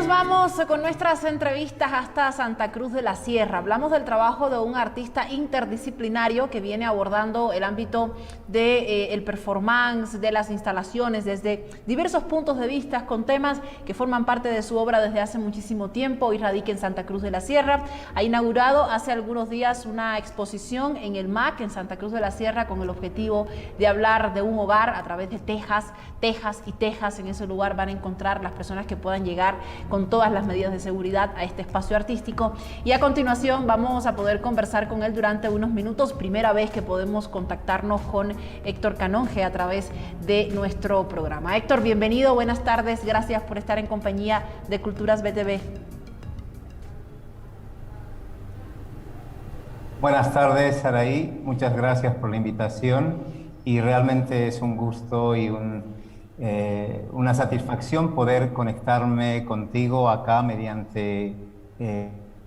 vamos con nuestras entrevistas hasta Santa Cruz de la Sierra. Hablamos del trabajo de un artista interdisciplinario que viene abordando el ámbito del performance, de las instalaciones, desde diversos puntos de vista, con temas que forman parte de su obra desde hace muchísimo tiempo y radica en Santa Cruz de la Sierra. Ha inaugurado hace algunos días una exposición en el MAC, en Santa Cruz de la Sierra, con el objetivo de hablar de un hogar a través de tejas y tejas. En ese lugar van a encontrar las personas que puedan llegar con todas las medidas de seguridad a este espacio artístico, y a continuación vamos a poder conversar con él durante unos minutos. Primera vez que podemos contactarnos con Héctor Canonge a través de nuestro programa. Héctor, bienvenido, buenas tardes, gracias por estar en compañía de Culturas BTV. Buenas tardes, Saraí, muchas gracias por la invitación y realmente es un gusto y una satisfacción poder conectarme contigo acá mediante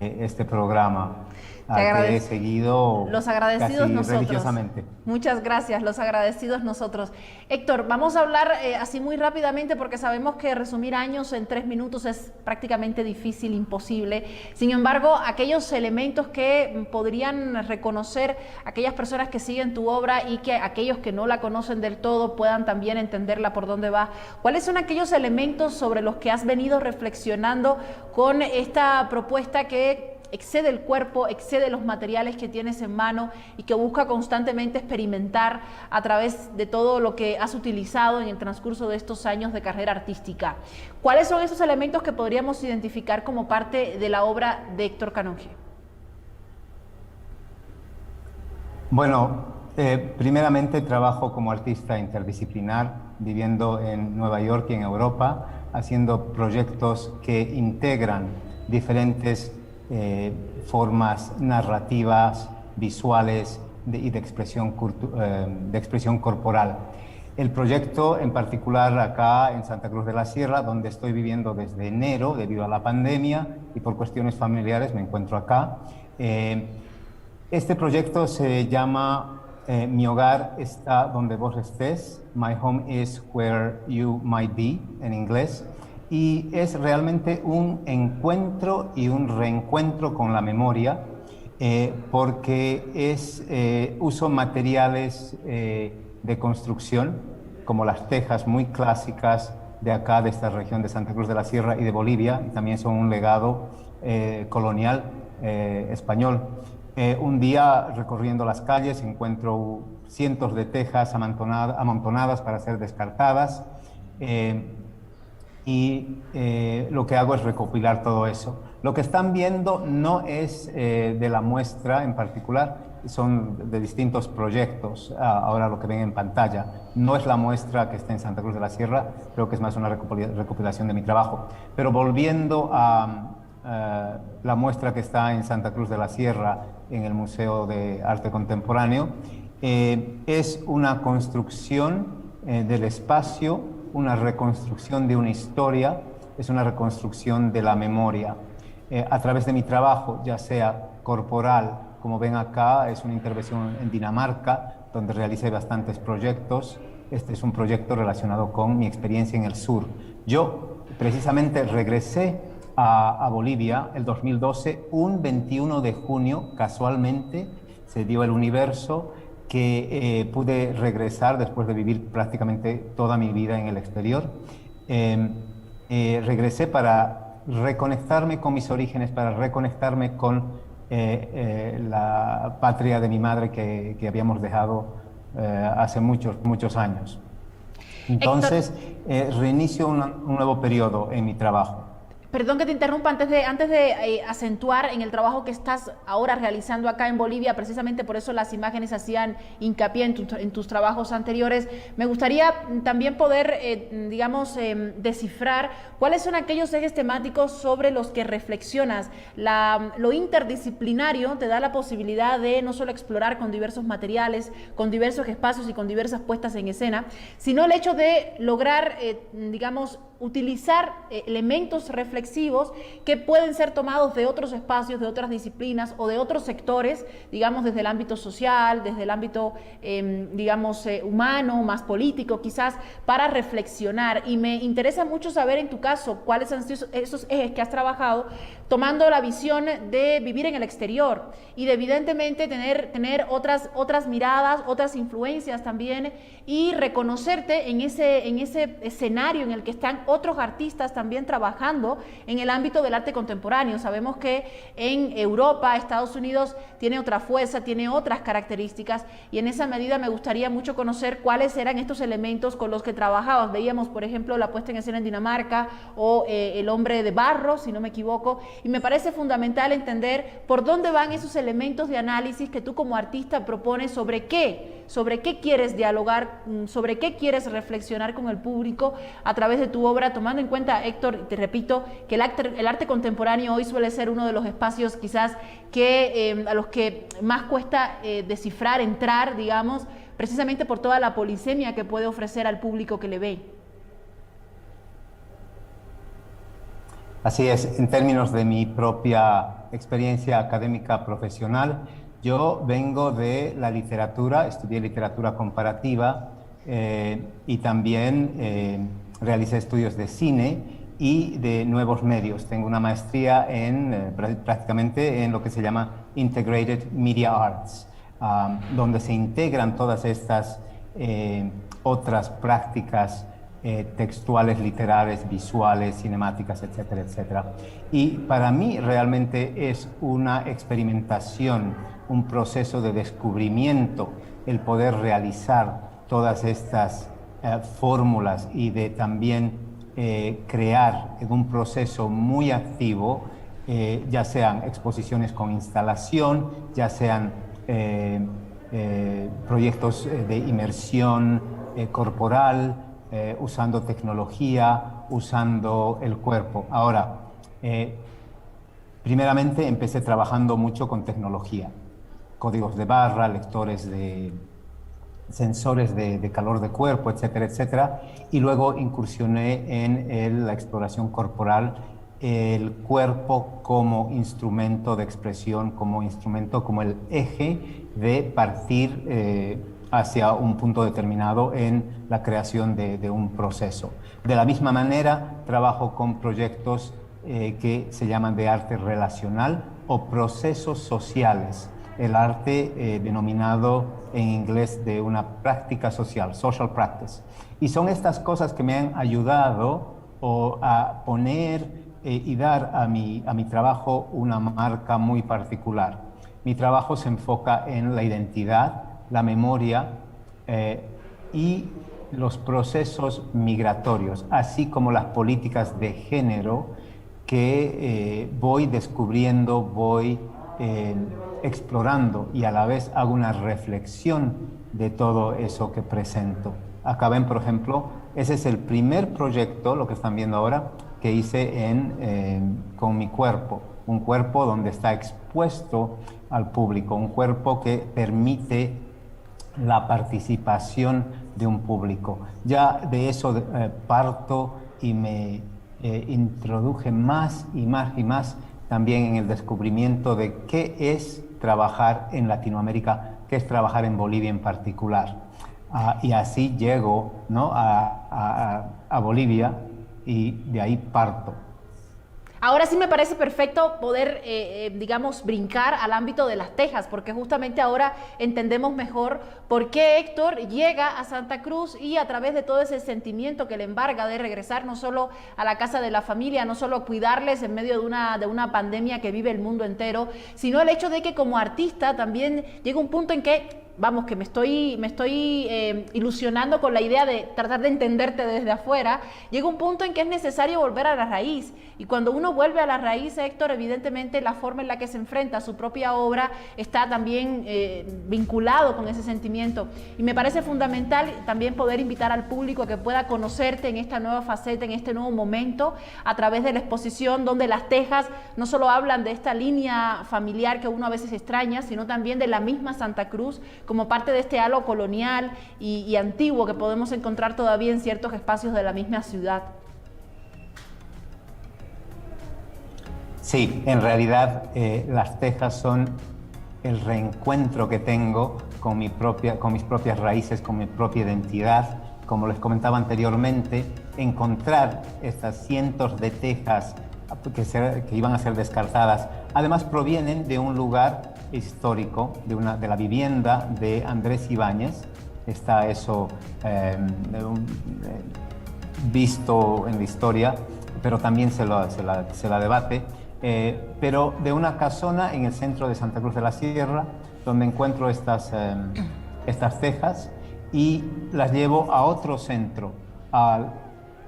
este programa que he seguido los agradecidos casi nosotros. Religiosamente. Muchas gracias, los agradecidos nosotros. Héctor, vamos a hablar así muy rápidamente porque sabemos que resumir años en 3 minutos es prácticamente difícil, imposible. Sin embargo, aquellos elementos que podrían reconocer aquellas personas que siguen tu obra y que aquellos que no la conocen del todo puedan también entenderla por dónde va. ¿Cuáles son aquellos elementos sobre los que has venido reflexionando con esta propuesta que excede el cuerpo, excede los materiales que tienes en mano y que busca constantemente experimentar a través de todo lo que has utilizado en el transcurso de estos años de carrera artística? ¿Cuáles son esos elementos que podríamos identificar como parte de la obra de Héctor Canonge? Bueno, primeramente trabajo como artista interdisciplinar, viviendo en Nueva York y en Europa, haciendo proyectos que integran diferentes formas narrativas, visuales y de expresión corporal. El proyecto en particular acá en Santa Cruz de la Sierra, donde estoy viviendo desde enero debido a la pandemia y por cuestiones familiares me encuentro acá. Este proyecto se llama Mi hogar está donde vos estés, My home is where you might be, en inglés. Y es realmente un encuentro y un reencuentro con la memoria, porque uso materiales de construcción, como las tejas muy clásicas de acá, de esta región de Santa Cruz de la Sierra y de Bolivia, y también son un legado colonial español. Un día recorriendo las calles encuentro cientos de tejas amontonadas para ser descartadas, y lo que hago es recopilar todo eso. Lo que están viendo no es de la muestra en particular, son de distintos proyectos. Ahora lo que ven en pantalla no es la muestra que está en Santa Cruz de la Sierra, creo que es más una recopilación de mi trabajo. Pero volviendo a la muestra que está en Santa Cruz de la Sierra en el Museo de Arte Contemporáneo, es una construcción del espacio, una reconstrucción de una historia, es una reconstrucción de la memoria. A través de mi trabajo, ya sea corporal, como ven acá, es una intervención en Dinamarca, donde realicé bastantes proyectos. Este es un proyecto relacionado con mi experiencia en el sur. Yo precisamente regresé a Bolivia el 2012, un 21 de junio, casualmente, se dio el universo, que pude regresar después de vivir prácticamente toda mi vida en el exterior. Regresé para reconectarme con mis orígenes, para reconectarme con la patria de mi madre que habíamos dejado hace muchos años. Entonces, reinicio un nuevo periodo en mi trabajo. Perdón que te interrumpa, antes de acentuar en el trabajo que estás ahora realizando acá en Bolivia, precisamente por eso las imágenes hacían hincapié en tus trabajos anteriores, me gustaría también poder, descifrar cuáles son aquellos ejes temáticos sobre los que reflexionas. Lo interdisciplinario te da la posibilidad de no solo explorar con diversos materiales, con diversos espacios y con diversas puestas en escena, sino el hecho de lograr, utilizar elementos reflexivos que pueden ser tomados de otros espacios, de otras disciplinas o de otros sectores, digamos desde el ámbito social, desde el ámbito, digamos, humano, más político quizás, para reflexionar. Y me interesa mucho saber en tu caso cuáles han sido esos ejes que has trabajado, tomando la visión de vivir en el exterior y de evidentemente tener otras miradas, otras influencias también, y reconocerte en ese escenario en el que están otros artistas también trabajando en el ámbito del arte contemporáneo. Sabemos que en Europa, Estados Unidos tiene otra fuerza, tiene otras características, y en esa medida me gustaría mucho conocer cuáles eran estos elementos con los que trabajabas. Veíamos, por ejemplo, la puesta en escena en Dinamarca o El hombre de barro, si no me equivoco, y me parece fundamental entender por dónde van esos elementos de análisis que tú como artista propones sobre qué quieres dialogar, sobre qué quieres reflexionar con el público a través de tu obra, tomando en cuenta, Héctor, te repito, que el arte contemporáneo hoy suele ser uno de los espacios quizás que a los que más cuesta descifrar, entrar, digamos, precisamente por toda la polisemia que puede ofrecer al público que le ve. Así es, en términos de mi propia experiencia académica profesional, yo vengo de la literatura, estudié literatura comparativa y también realicé estudios de cine y de nuevos medios. Tengo una maestría prácticamente en lo que se llama Integrated Media Arts, donde se integran todas estas otras prácticas textuales, literarias, visuales, cinemáticas, etcétera, etcétera. Y para mí realmente es una experimentación, un proceso de descubrimiento, el poder realizar todas estas fórmulas y de también crear en un proceso muy activo, ya sean exposiciones con instalación, ya sean proyectos de inmersión corporal, usando tecnología, usando el cuerpo. Ahora, primeramente empecé trabajando mucho con tecnología, códigos de barra, lectores de sensores de calor de cuerpo, etcétera, etcétera, y luego incursioné en la exploración corporal, el cuerpo como instrumento de expresión, como instrumento, como el eje de partir hacia un punto determinado en la creación de un proceso. De la misma manera, trabajo con proyectos que se llaman de arte relacional o procesos sociales, el arte denominado en inglés de una práctica social, social practice. Y son estas cosas que me han ayudado a poner y dar a mi trabajo una marca muy particular. Mi trabajo se enfoca en la identidad, la memoria y los procesos migratorios, así como las políticas de género que voy descubriendo, voy explorando, y a la vez hago una reflexión de todo eso que presento. Acá ven, por ejemplo, ese es el primer proyecto, lo que están viendo ahora, que hice con mi cuerpo, un cuerpo donde está expuesto al público, un cuerpo que permite la participación de un público. Ya de eso parto y me introduje más y más y más también en el descubrimiento de qué es trabajar en Latinoamérica, qué es trabajar en Bolivia en particular. Y así llego, ¿no?, a Bolivia, y de ahí parto. Ahora sí me parece perfecto poder, digamos, brincar al ámbito de las tejas, porque justamente ahora entendemos mejor por qué Héctor llega a Santa Cruz y a través de todo ese sentimiento que le embarga de regresar no solo a la casa de la familia, no solo a cuidarles en medio de una pandemia que vive el mundo entero, sino el hecho de que como artista también llega un punto en que vamos, que me estoy ilusionando con la idea de tratar de entenderte desde afuera. Llega un punto en que es necesario volver a la raíz, y cuando uno vuelve a la raíz, Héctor, evidentemente la forma en la que se enfrenta a su propia obra está también vinculado con ese sentimiento, y me parece fundamental también poder invitar al público a que pueda conocerte en esta nueva faceta, en este nuevo momento, a través de la exposición donde las tejas no solo hablan de esta línea familiar que uno a veces extraña, sino también de la misma Santa Cruz como parte de este halo colonial y antiguo que podemos encontrar todavía en ciertos espacios de la misma ciudad. Sí, en realidad las tejas son el reencuentro que tengo con mis propias raíces, con mi propia identidad. Como les comentaba anteriormente, encontrar estas cientos de tejas que iban a ser descartadas, además provienen de un lugar histórico, de la vivienda de Andrés Ibáñez. Está eso visto en la historia, pero también se la debate. Pero de una casona en el centro de Santa Cruz de la Sierra, donde encuentro estas tejas y las llevo a otro centro, al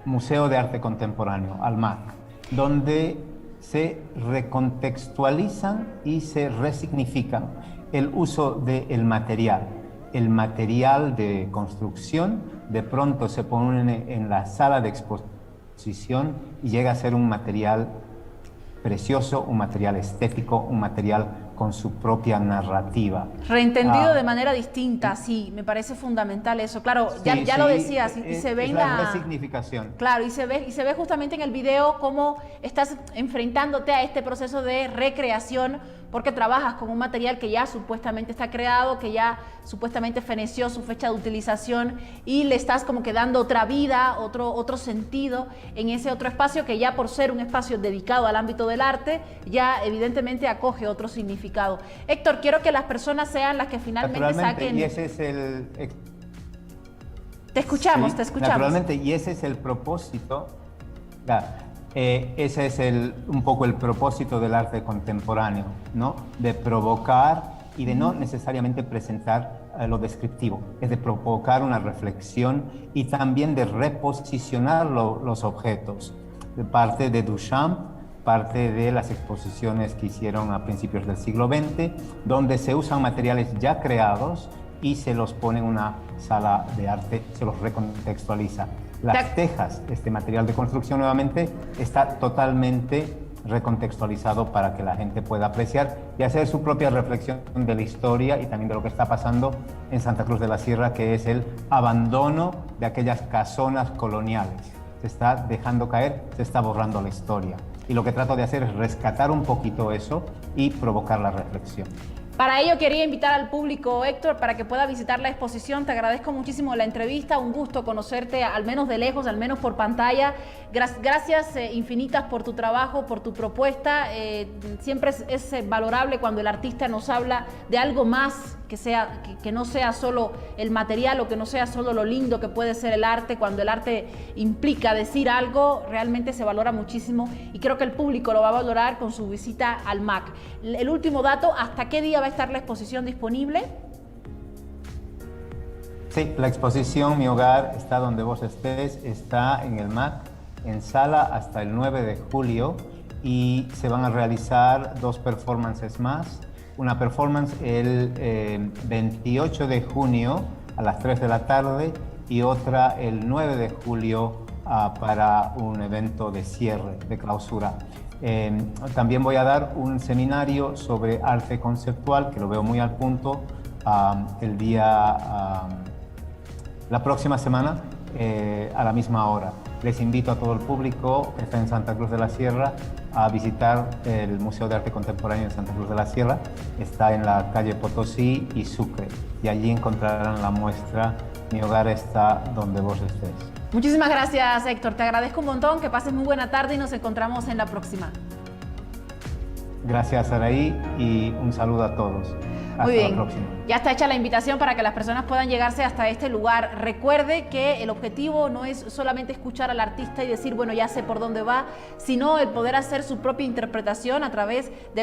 Museo de Arte Contemporáneo, al MAC, donde se recontextualizan y se resignifican el uso del material. El material de construcción de pronto se pone en la sala de exposición y llega a ser un material precioso, un material estético, un material con su propia narrativa. Reentendido de manera distinta, sí, me parece fundamental eso. Claro, ya lo decías, y se ve en la resignificación. Claro, y se ve justamente en el video cómo estás enfrentándote a este proceso de recreación, porque trabajas con un material que ya supuestamente está creado, que ya supuestamente feneció su fecha de utilización, y le estás como que dando otra vida, otro sentido en ese otro espacio que ya por ser un espacio dedicado al ámbito del arte, ya evidentemente acoge otro significado. Héctor, quiero que las personas sean las que finalmente saquen... Y ese es el... Te escuchamos, sí, te escuchamos. Naturalmente, y ese es el propósito. Ese es un poco el propósito del arte contemporáneo, ¿no? De provocar y de no necesariamente presentar lo descriptivo, es de provocar una reflexión y también de reposicionar los objetos. De parte de Duchamp, parte de las exposiciones que hicieron a principios del siglo XX, donde se usan materiales ya creados y se los pone en una sala de arte, se los recontextualiza. Las tejas, este material de construcción nuevamente, está totalmente recontextualizado para que la gente pueda apreciar y hacer su propia reflexión de la historia y también de lo que está pasando en Santa Cruz de la Sierra, que es el abandono de aquellas casonas coloniales. Se está dejando caer, se está borrando la historia. Y lo que trato de hacer es rescatar un poquito eso y provocar la reflexión. Para ello quería invitar al público, Héctor, para que pueda visitar la exposición. Te agradezco muchísimo la entrevista, un gusto conocerte al menos de lejos, al menos por pantalla. Gracias infinitas por tu trabajo, por tu propuesta. Siempre es valorable cuando el artista nos habla de algo más que no sea solo el material o que no sea solo lo lindo que puede ser el arte. Cuando el arte implica decir algo, realmente se valora muchísimo y creo que el público lo va a valorar con su visita al MAC. El último dato, ¿hasta qué día va a estar la exposición disponible? Sí, la exposición Mi Hogar está donde vos estés, está en el MAC, en sala hasta el 9 de julio y se van a realizar 2 performances más. Una performance el 28 de junio a las 3 de la tarde y otra el 9 de julio para un evento de cierre, de clausura. También voy a dar un seminario sobre arte conceptual, que lo veo muy al punto, la próxima semana a la misma hora. Les invito a todo el público que está en Santa Cruz de la Sierra a visitar el Museo de Arte Contemporáneo de Santa Cruz de la Sierra. Está en la calle Potosí y Sucre y allí encontrarán la muestra Mi Hogar está donde vos estés. Muchísimas gracias, Héctor. Te agradezco un montón, que pases muy buena tarde y nos encontramos en la próxima. Gracias, Araí, y un saludo a todos. Hasta Muy bien, la próxima. Ya está hecha la invitación para que las personas puedan llegarse hasta este lugar. Recuerde que el objetivo no es solamente escuchar al artista y decir, bueno, ya sé por dónde va, sino el poder hacer su propia interpretación a través de la